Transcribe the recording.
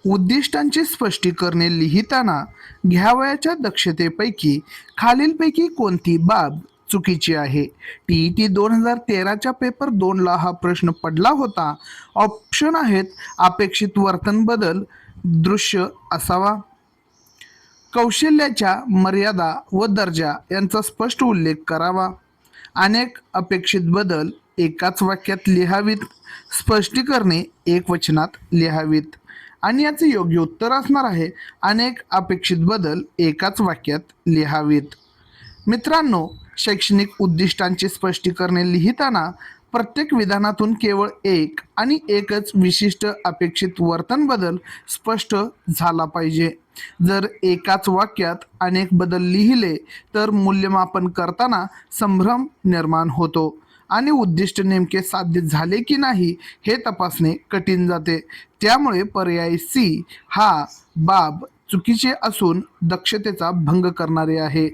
उद्दिष्टांची स्पष्टीकरणे लिहिताना घ्यावयाच्या दक्षतेपैकी खालीलपैकी कोणती बाब चुकीची आहे? टीईटी 2013च्या पेपर 2ला हा प्रश्न पडला होता. ऑप्शन आहेत: अपेक्षित वर्तन बदल दृश्य असावा, कौशल्याच्या मर्यादा व दर्जा यांचा स्पष्ट उल्लेख करावा, अनेक अपेक्षित बदल एकाच वाक्यात लिहावीत, स्पष्टीकरणे एकवचनात लिहावीत. आणि याचे योग्य उत्तर असणार आहे अनेक अपेक्षित बदल एकाच वाक्यात लिहावीत. मित्रांनो, शैक्षणिक उद्दिष्टांची स्पष्टीकरणे लिहिताना प्रत्येक विधानातून केवळ एक आणि एकच विशिष्ट अपेक्षित वर्तन बदल स्पष्ट झाला पाहिजे. जर एकाच वाक्यात अनेक बदल लिहिले तर मूल्यमापन करताना संभ्रम निर्माण होतो आणि उद्दिष्ट नेमके साध्य झाले की नाही हे तपासणे कठीण जाते. त्यामुळे पर्याय सी हा बाब चुकीचे असून दक्षतेचा भंग करणारे आहे.